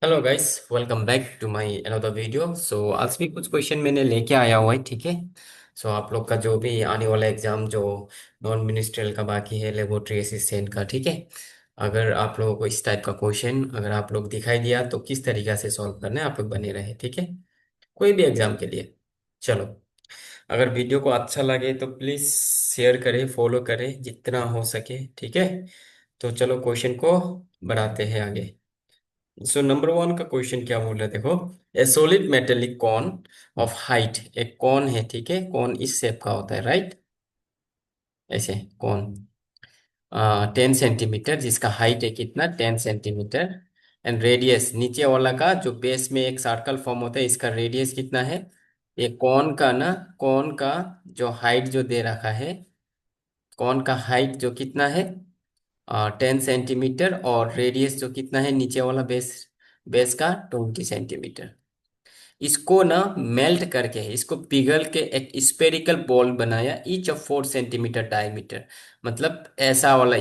Hello guys, welcome back to my another video. आज भी कुछ क्वेश्चन मैंने लेके आया हुआ है, ठीक है। आप लोग का जो भी आने वाला एग्जाम जो नॉन मिनिस्ट्रियल का बाकी है, लेबोरेटरी असिस्टेंट का, ठीक है। अगर आप लोगों को इस टाइप का क्वेश्चन अगर आप लोग दिखाई दिया तो किस तरीका से सॉल्व करना है, आप लोग बने रहे, ठीक है। कोई भी एग्जाम के लिए। चलो, अगर वीडियो को अच्छा लगे तो प्लीज शेयर करें, फॉलो करें जितना हो सके, ठीक है। तो चलो क्वेश्चन को बढ़ाते हैं आगे। नंबर वन का क्वेश्चन क्या बोल रहे हैं, देखो। A solid metallic cone of height, एक कॉन है, ठीक है। कॉन इस शेप का होता है, राइट। ऐसे कॉन 10 सेंटीमीटर, जिसका हाइट है कितना, 10 सेंटीमीटर। एंड रेडियस, नीचे वाला का जो बेस में एक सर्कल फॉर्म होता है, इसका रेडियस कितना है। ये कॉन का ना, कॉन का जो हाइट जो दे रखा है, कॉन का हाइट जो कितना है 10 सेंटीमीटर, और रेडियस जो कितना है नीचे वाला बेस, बेस का 20 सेंटीमीटर। इसको ना मेल्ट करके, इसको पिघल के एक स्पेरिकल बॉल बनाया, ईच ऑफ 4 सेंटीमीटर डायमीटर। मतलब ऐसा वाला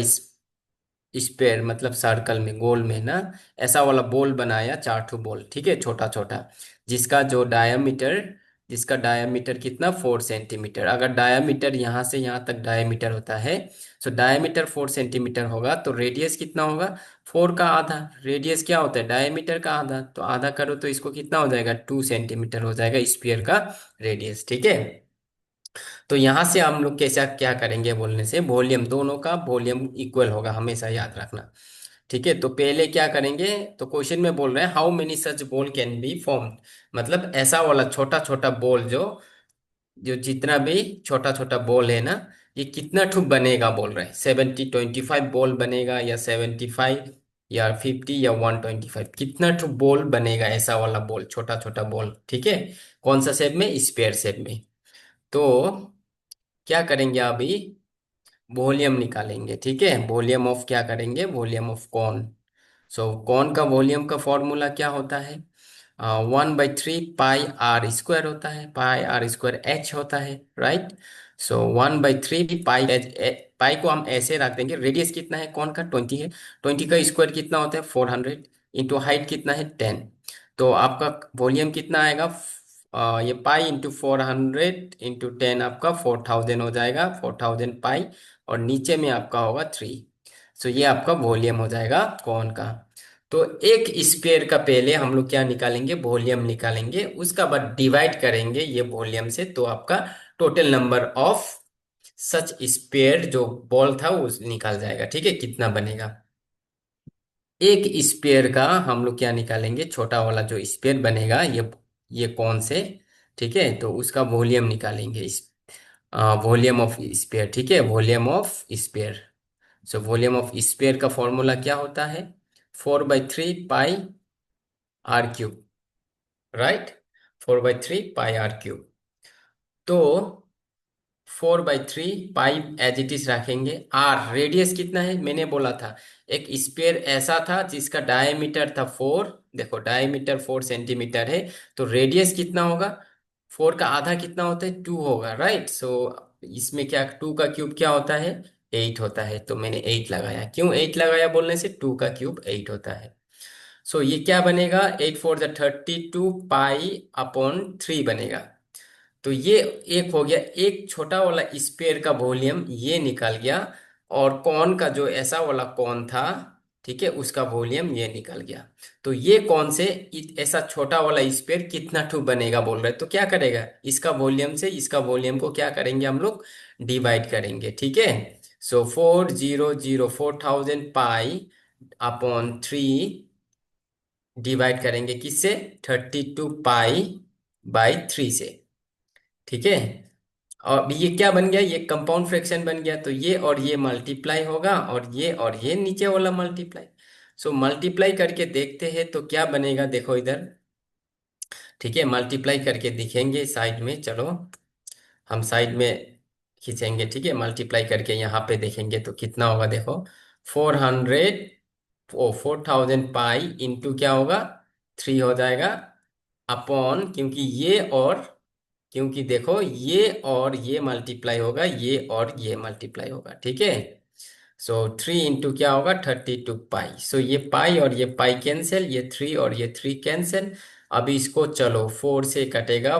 स्पेयर, मतलब सर्कल में, गोल में ना, ऐसा वाला बॉल बनाया, चार ठो बॉल, ठीक है, छोटा छोटा। जिसका जो डायमीटर, जिसका डायमीटर कितना, 4 सेंटीमीटर। अगर डायमीटर यहाँ से यहाँ तक डायमीटर होता है, डायमीटर 4 सेंटीमीटर होगा, तो रेडियस कितना होगा, 4 का आधा। रेडियस क्या होता है, डायमीटर का आधा, तो आधा करो तो इसको कितना हो जाएगा, 2 सेंटीमीटर हो जाएगा स्फीयर का रेडियस, ठीक है। तो यहां से हम लोग कैसा क्या करेंगे बोलने से, वॉल्यूम, दोनों का वॉल्यूम इक्वल होगा, हमेशा याद रखना, ठीक है। तो पहले क्या करेंगे, तो क्वेश्चन में बोल रहे हैं how many such ball can be form. मतलब ऐसा वाला छोटा छोटा बॉल जो जो जितना भी छोटा छोटा बॉल है ना, ये कितना ठुक बनेगा बोल रहे हैं। 25 बॉल बनेगा, या 75, या 50, या 125, कितना ठुक बॉल बनेगा, ऐसा वाला बॉल, छोटा छोटा बॉल, ठीक है। कौन सा शेप में, स्क्वायर शेप में। तो क्या करेंगे अभी, वॉल्यूम निकालेंगे, ठीक है। वॉल्यूम ऑफ क्या करेंगे, वॉल्यूम ऑफ कॉन। कॉन का वॉल्यूम का फॉर्मूला क्या होता है, 1/3 पाई आर स्क्वायर होता है, पाई आर स्क्वायर एच होता है, राइट। 1/3 पाई एच, पाई को हम ऐसे रख देंगे। रेडियस कितना है कौन का, 20 है। 20 का स्क्वायर कितना होता है, 400, इंटू हाइट कितना है 10। तो आपका वॉल्यूम कितना आएगा, ये पाई इंटू 400 इंटू 10, आपका 4000 हो जाएगा, 4000 पाई। और नीचे में आपका होगा 3। ये आपका वॉल्यूम हो जाएगा कौन का। तो एक स्पेयर का पहले हम लोग क्या निकालेंगे, वॉल्यूम निकालेंगे, उसका बाद डिवाइड करेंगे ये वॉल्यूम से, तो आपका total number of such sphere जो बॉल था वो निकाल जाएगा, ठीक है, कितना बनेगा। एक स्पेयर का हम लोग क्या निकालेंगे, छोटा वाला जो स्पेयर बनेगा, ये कौन से, ठीक है। तो उसका वॉल्यूम निकालेंगे, इस वॉल्यूम ऑफ स्पेयर, ठीक है, volume of sphere. Volume of sphere का फॉर्मूला क्या होता है, 4/3 pi r cube, right. 4/3 pi r cube. तो 4/3 पाई एज इट इज रखेंगे। आर रेडियस कितना है, मैंने बोला था एक स्पेयर ऐसा था जिसका डायमीटर था 4, देखो डायमीटर 4 सेंटीमीटर है, तो रेडियस कितना होगा, 4 का आधा कितना होता है, 2 होगा, राइट। इसमें क्या, 2 का क्यूब क्या होता है, 8 होता है। तो मैंने 8 लगाया, क्यों 8 लगाया बोलने से, 2 का क्यूब 8 होता है। ये क्या बनेगा, 8 4 32 पाई अपॉन 3 बनेगा। तो ये एक हो गया, एक छोटा वाला स्पेयर का वॉल्यूम ये निकल गया। और कौन का जो ऐसा वाला कौन था, ठीक है, उसका वॉल्यूम ये निकल गया। तो ये कौन से ऐसा छोटा वाला स्पेयर कितना ठू बनेगा बोल रहे, तो क्या करेगा, इसका वॉल्यूम से इसका वॉल्यूम को क्या करेंगे हम लोग, डिवाइड करेंगे, ठीक है। 4000 पाई अपॉन 3 डिवाइड करेंगे किससे, 32 पाई/3 से, ठीक है। और ये क्या बन गया, ये कंपाउंड फ्रैक्शन बन गया, तो ये और ये मल्टीप्लाई होगा, और ये नीचे वाला मल्टीप्लाई। मल्टीप्लाई करके देखते हैं तो क्या बनेगा, देखो इधर, ठीक है, मल्टीप्लाई करके दिखेंगे साइड में, चलो हम साइड में खींचेंगे, ठीक है। मल्टीप्लाई करके यहाँ पे देखेंगे तो कितना होगा, देखो 400, 4000 पाई इंटू क्या होगा, 3 हो जाएगा, अपॉन, क्योंकि देखो ये और ये मल्टीप्लाई होगा, ये और ये मल्टीप्लाई होगा, ठीक है। सो 3 इंटू क्या होगा 32 पाई। सो ये पाई और ये पाई कैंसिल, ये 3 और ये 3 कैंसिल। अभी इसको चलो 4 से कटेगा,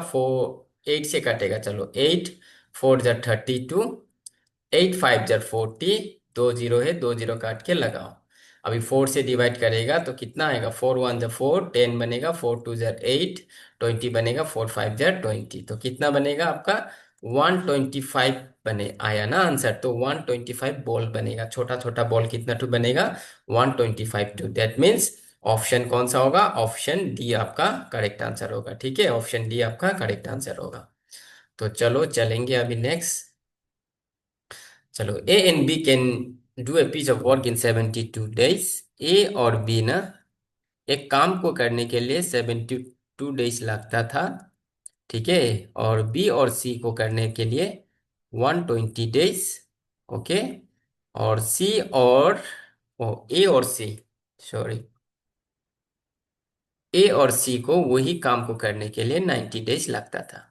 8 से कटेगा, चलो 8 4 जा 32, 8 5 जा 40, 2 जीरो है, 2 जीरो काट के लगाओ। अभी 4 से डिवाइड करेगा तो कितना आएगा, 4 1 जा 4, 10 बनेगा, 4 2 जा 8, 20 बनेगा, 4 5 जा 20। तो कितना बनेगा आपका 125 बने आया ना आंसर। तो 125 बॉल बनेगा, छोटा छोटा बॉल कितना टू बनेगा 125 टू। दैट मीन्स ऑप्शन कौन सा होगा, ऑप्शन डी आपका करेक्ट आंसर होगा। ठीक है, ऑप्शन डी आपका करेक्ट आंसर होगा। तो चलो चलेंगे अभी नेक्स्ट। चलो A and B can do a piece of work in 72 days. A और बी ना एक काम को करने के लिए 72 डेज लगता था, ठीक है। और बी और सी को करने के लिए 120 डेज, ओके। और सी और ए और सी, सॉरी, ए और सी को वही काम को करने के लिए 90 डेज लगता था।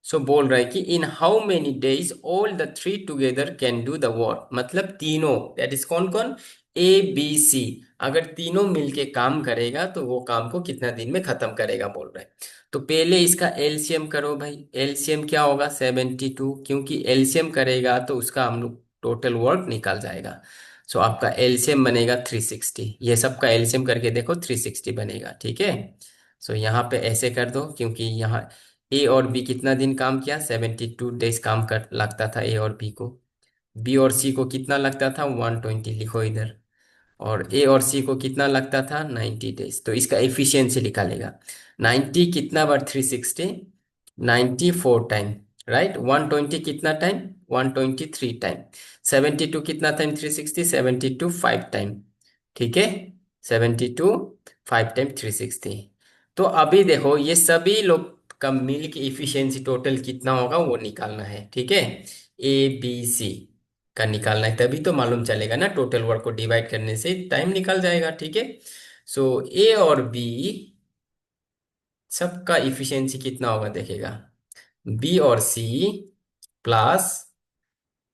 सो बोल रहा है कि in how many days all the three together can do the work. मतलब तीनों, दैट इज कौन कौन, ए बी सी, अगर तीनों मिलके काम करेगा तो वो काम को कितना दिन में खत्म करेगा बोल रहे हैं। तो पहले इसका एलसीएम करो भाई। एलसीएम क्या होगा 72, क्योंकि एलसीएम करेगा तो उसका हम लोग टोटल वर्क निकाल जाएगा। सो आपका एलसीएम बनेगा 360। ये सब का एलसीएम करके देखो 360 बनेगा, ठीक है। सो यहाँ पे ऐसे कर दो, क्योंकि यहाँ ए और बी कितना दिन काम किया, 72 डेज काम कर लगता था ए और बी को। बी और सी को कितना लगता था 120, लिखो इधर। और ए और सी को कितना लगता था 90 डेज। तो इसका एफिशिएंसी निकालेगा। 90 कितना बार 360, 94 टाइम, राइट। 120 कितना टाइम 123 टाइम। 72 कितना टाइम 360, 72 5 टाइम, ठीक है। 72 5 टाइम 360। तो अभी देखो ये सभी लोग का मिल के इफिशियंसी टोटल कितना होगा वो निकालना है, ठीक है। ए बी सी का निकालना है, तभी तो मालूम चलेगा ना, टोटल वर्क को डिवाइड करने से टाइम निकल जाएगा, ठीक है। सो ए और बी सबका इफिशियंसी कितना होगा देखेगा, बी और सी प्लस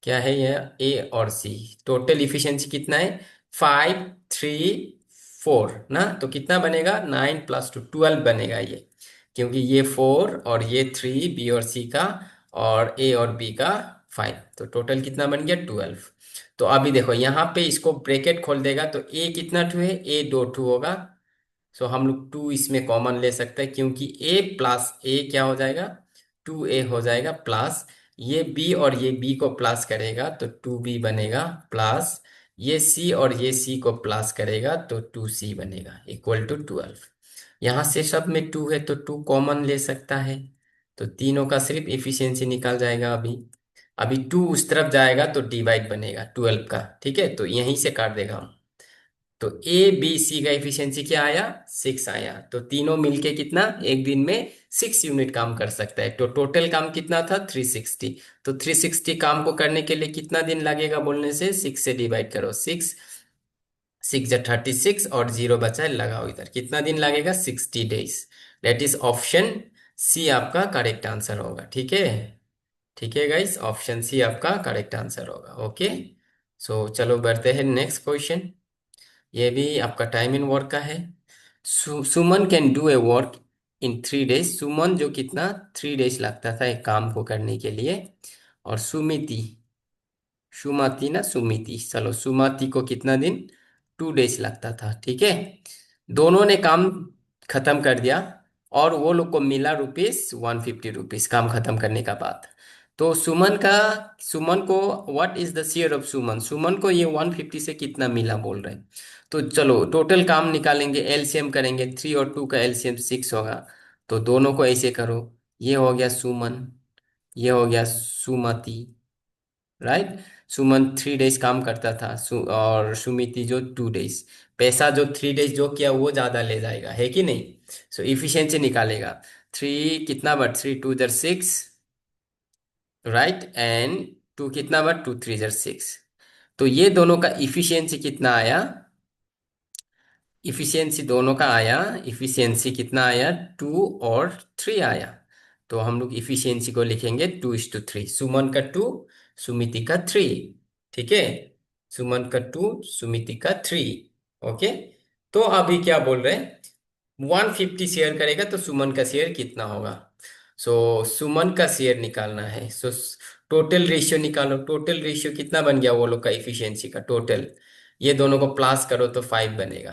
क्या है यह ए और सी, टोटल इफिशियंसी कितना है 5 3 4 ना। तो कितना बनेगा 9 + 2 12 बनेगा ये, क्योंकि ये 4 और ये 3 बी और सी का, और ए और बी का 5। तो टोटल कितना बन गया 12। तो अभी देखो यहाँ पे इसको ब्रैकेट खोल देगा तो ए कितना टू है, ए 2 टू होगा। सो हम लोग 2 इसमें कॉमन ले सकते हैं, क्योंकि ए प्लस ए क्या हो जाएगा 2a हो जाएगा, प्लस ये b और ये b को प्लस करेगा तो 2b बनेगा, प्लस ये c और ये c को प्लस करेगा तो 2c बनेगा, इक्वल टू 12। यहाँ से सब में 2 है तो 2 कॉमन ले सकता है, तो तीनों का सिर्फ इफिशियंसी निकाल जाएगा। अभी अभी 2 उस तरफ जाएगा तो डिवाइड बनेगा 12 का, ठीक है। तो यहीं से काट देगा हम। तो ए बी सी का एफिशिएंसी क्या आया 6 आया। तो तीनों मिलके कितना एक दिन में 6 यूनिट काम कर सकता है। तो टोटल काम कितना था 360। तो 360 काम को करने के लिए कितना दिन लगेगा बोलने से 6 से डिवाइड करो, 6 6 जा 36 और जीरो बचा है, लगाओ इधर, कितना दिन लगेगा 60 days. That is option C आपका करेक्ट आंसर होगा, ठीक है। ठीक है गाइस, ऑप्शन सी आपका करेक्ट आंसर होगा, ओके। सो चलो बढ़ते हैं नेक्स्ट क्वेश्चन। ये भी आपका टाइम इन वर्क का है। Suman can do a work in 3 days. Suman जो कितना 3 डेज लगता था एक काम को करने के लिए, और सुमिति, सुमति ना सुमिति, चलो सुमति को कितना दिन 2 डेज लगता था, ठीक है। दोनों ने काम खत्म कर दिया, और वो लोग को मिला ₹150 काम खत्म करने का बाद। तो सुमन को what is the share of Suman, Suman को ये 150 से कितना मिला बोल रहे हैं। तो चलो टोटल काम निकालेंगे, एलसीएम करेंगे, 3 और 2 का एलसीएम 6 होगा। तो दोनों को ऐसे करो, ये हो गया सुमन, ये हो गया सुमति, राइट। सुमन 3 डेज काम करता था, और सुमिति जो 2 डेज। पैसा जो 3 डेज जो किया वो ज्यादा ले जाएगा, है कि नहीं। सो इफिशियंसी निकालेगा, 3 कितना बार 3 2 जा 6, राइट, एंड 2 कितना बार 2 3 जा 6। तो ये दोनों का इफिशियंसी कितना आया, इफिशियंसी दोनों का आया, इफिशियंसी कितना आया 2 और 3 आया। तो हम लोग इफिशियंसी को लिखेंगे 2:3, सुमन का 2, सुमिति का 3, ठीक है। सुमन का 2, सुमिति का 3। ओके। तो अभी क्या बोल रहे हैं, 150 शेयर करेगा तो सुमन का शेयर कितना होगा। सो सुमन का शेयर निकालना है। सो टोटल रेशियो निकालो, टोटल रेशियो कितना बन गया वो लोग का इफिशियंसी का टोटल, ये दोनों को प्लस करो तो 5 बनेगा।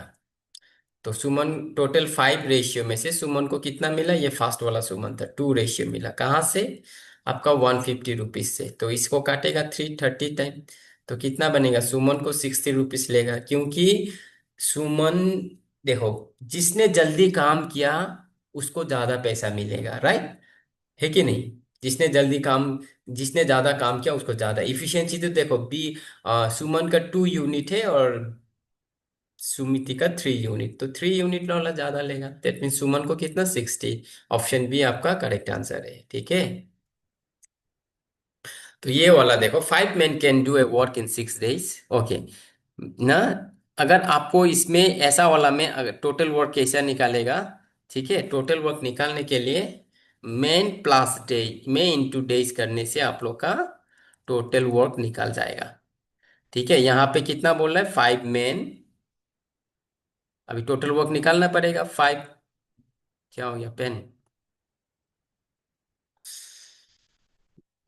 तो सुमन टोटल 5 रेशियो में से सुमन को कितना मिला, ये फास्ट वाला सुमन था, 2 रेशियो मिला। कहाँ से, आपका 150 रुपीज से। तो इसको काटेगा 330 टाइम, तो कितना बनेगा, सुमन को 60 रुपीज लेगा, क्योंकि सुमन, देखो, जिसने जल्दी काम किया उसको ज्यादा पैसा मिलेगा, राइट, है कि नहीं। जिसने जल्दी काम, जिसने ज्यादा काम किया उसको ज्यादा इफिशियंसी। तो देखो सुमन का 2 यूनिट है और सुमिति का 3 यूनिट, तो 3 यूनिट वाला ज्यादा लेगा, दैट मीन सुमन को कितना, 60। ऑप्शन बी आपका करेक्ट आंसर है, ठीक है। तो ये वाला देखो, 5 men can do a work in 6 days। Okay ना। अगर आपको इसमें ऐसा वाला में अगर टोटल वर्क कैसा निकालेगा, ठीक है, टोटल वर्क निकालने के लिए मेन प्लस डे में इंटू डेज करने से आप लोग का टोटल वर्क निकल जाएगा। ठीक है, यहाँ पे कितना बोल रहा है, 5 men। अभी टोटल वर्क निकालना पड़ेगा 5। क्या हो गया पेन,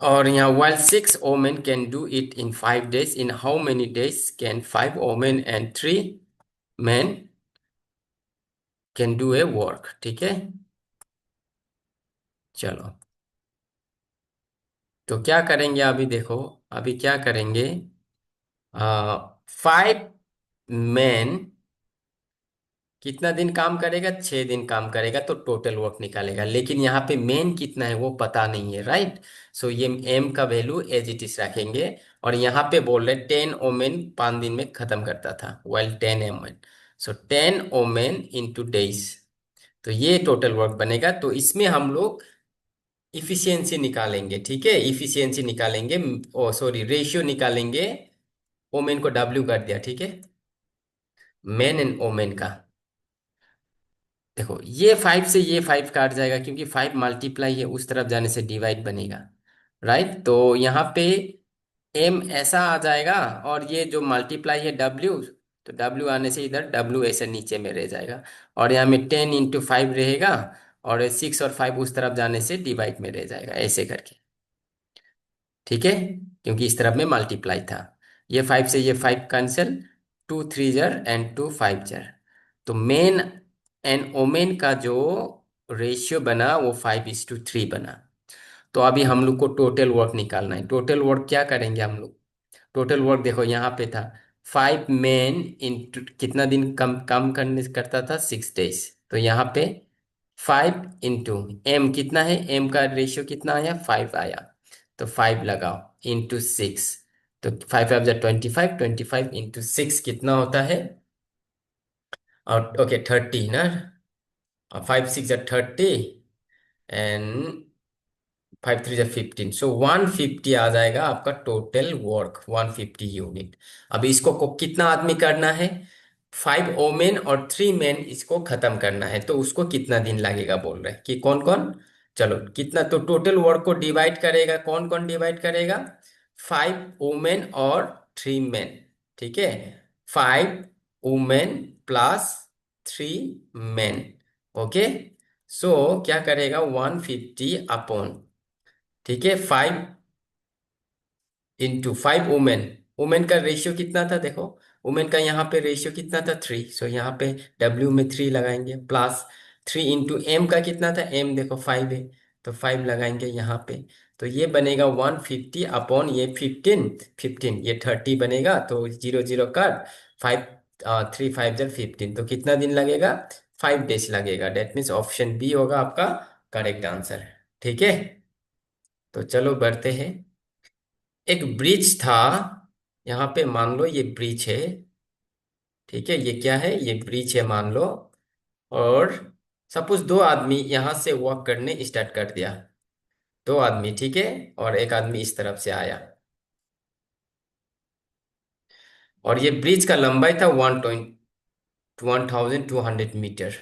और यहाँ while 6 women can do it in 5 days, in how many days can 5 women and 3 men can do a work। ठीक है, चलो। तो क्या करेंगे अभी देखो, अभी क्या करेंगे, 5 men कितना दिन काम करेगा, 6 दिन काम करेगा, तो टोटल वर्क निकालेगा। लेकिन यहाँ पे मेन कितना है वो पता नहीं है, राइट। सो ये एम का वैल्यू एज इट इज रखेंगे। और यहाँ पे बोल रहे 10 ओमेन 5 दिन में खत्म करता था, वेल 10 ओमेन, सो 10 ओमेन इंटू डेज, तो ये टोटल वर्क बनेगा। तो इसमें हम लोग इफिशियंसी निकालेंगे, ठीक है, इफिशियंसी निकालेंगे, ओ सॉरी रेशियो निकालेंगे। ओमेन को डब्ल्यू कर दिया, ठीक है, मेन एंड ओमेन का। देखो ये 5 से ये 5 काट जाएगा, क्योंकि 5 मल्टीप्लाई है, उस तरफ जाने से डिवाइड बनेगा, राइट। तो यहाँ पे एम ऐसा आ जाएगा, और ये जो मल्टीप्लाई है डब्ल्यू, तो डब्ल्यू आने से इधर डब्ल्यू ऐसे नीचे में रह जाएगा। और यहाँ में 10 × 5 रहेगा, और 6 और 5 उस तरफ जाने से डिवाइड में रह जाएगा, ऐसे करके, ठीक है, क्योंकि इस तरफ में मल्टीप्लाई था। ये 5 से ये 5 कैंसिल, 2 3 जार एंड 2 5 जार। तो मेन एंड ओमेन का जो रेशियो बना वो 5:3 बना। तो अभी हम लोग को टोटल वर्क निकालना है। टोटल वर्क क्या करेंगे हम लोग, टोटल वर्क देखो यहाँ पे था 5 men इंटू कितना दिन कम काम करने करता था, 6 days। तो यहाँ पे 5 इंटू एम कितना है, एम का रेशियो कितना आया, 5 आया, तो 5 लगाओ इंटू 6। तो 5 5 जा 25, 25 इंटू 6 कितना होता है, और ओके 30 ना, 5 6 जा 30 एंड 5 3 जा 15, सो 150 आ जाएगा आपका टोटल वर्क, 150 यूनिट। अब इसको कितना आदमी करना है, 5 ओमेन और 3 मेन इसको खत्म करना है, तो उसको कितना दिन लगेगा बोल रहे हैं कि कौन कौन। चलो कितना, तो टोटल वर्क को डिवाइड करेगा, कौन कौन डिवाइड करेगा, 5 वुमेन और 3 मेन, ठीक है, 5 वुमेन प्लस 3 मेन। ओके, सो क्या करेगा, 150 अपॉन, ठीक है, 5 इंटू 5 वुमेन। वुमेन का रेशियो कितना था देखो, वुमेन का यहाँ पे रेशियो कितना था, 3, सो यहाँ पे डब्ल्यू में 3 लगाएंगे, प्लस 3 इंटू एम का कितना था, एम देखो 5 है, तो 5 लगाएंगे यहाँ पे। तो ये बनेगा 150 अपॉन ये 15, 15 ये 30 बनेगा, तो 0 0 काट, 5 3 5 जा 15, तो कितना दिन लगेगा, 5 डेज लगेगा। डेट मीन्स ऑप्शन बी होगा आपका करेक्ट आंसर, ठीक है। तो चलो बढ़ते हैं। एक ब्रिज था, यहाँ पे मान लो ये ब्रिज है, ठीक है, ये क्या है, ये ब्रिज है मान लो। और सपोज 2 आदमी यहाँ से वॉक करने स्टार्ट कर दिया, 2 आदमी, ठीक है, और एक आदमी इस तरफ से आया, और ये ब्रिज का लंबाई था 1200 मीटर,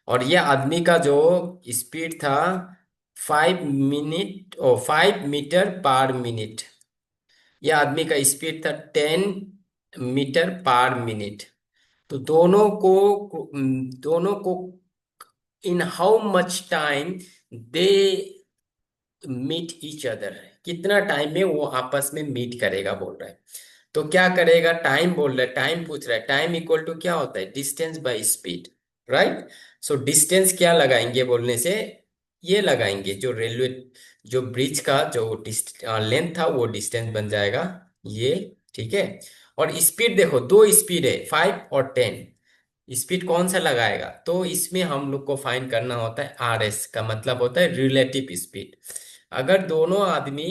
और ये आदमी का जो स्पीड था 5 मीटर पर मिनट। ये आदमी का स्पीड था 10 मीटर पर मिनट। तो दोनों को in how much time they meet each other, कितना टाइम में वो आपस में मीट करेगा बोल रहा है। तो क्या करेगा, टाइम बोल रहा है, टाइम पूछ रहा है, टाइम इक्वल टू क्या होता है, distance by speed, right. So distance क्या लगाएंगे बोलने से, ये लगाएंगे जो रेलवे, जो ब्रिज का जो लेंथ था वो डिस्टेंस बन जाएगा ये, ठीक है। और स्पीड देखो, दो स्पीड है 5 और 10, स्पीड कौन सा लगाएगा, तो इसमें हम लोग को फाइंड करना होता है RS का मतलब होता है रिलेटिव स्पीड। अगर दोनों आदमी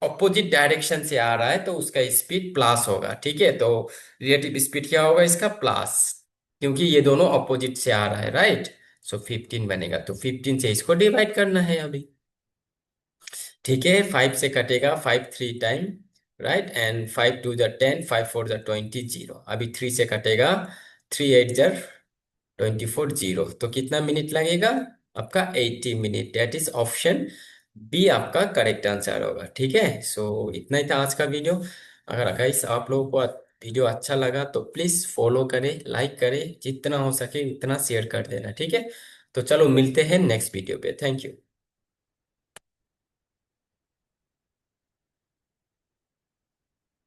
ऑपोजिट डायरेक्शन से आ रहा है तो उसका स्पीड प्लस होगा, ठीक है। तो रिलेटिव स्पीड क्या होगा इसका, प्लस, क्योंकि ये दोनों ऑपोजिट से आ रहा है, राइट। सो 15 बनेगा, तो 15 से इसको डिवाइड करना है अभी, ठीक है। 5 से कटेगा, 5 3 टाइम, राइट, एंड 5 2 ज 10, 5 4 ज 20, जीरो। अभी 3 से कटेगा, 3 8 ज 24, जीरो। तो कितना मिनट लगेगा आपका, 80 minute. That is option B आपका करेक्ट आंसर होगा, ठीक है। सो इतना ही था आज का वीडियो। अगर गाइस आप लोगों को वीडियो अच्छा लगा तो प्लीज फॉलो करें, लाइक करें, जितना हो सके उतना शेयर कर देना, ठीक है। तो चलो मिलते हैं नेक्स्ट वीडियो पे, थैंक यू।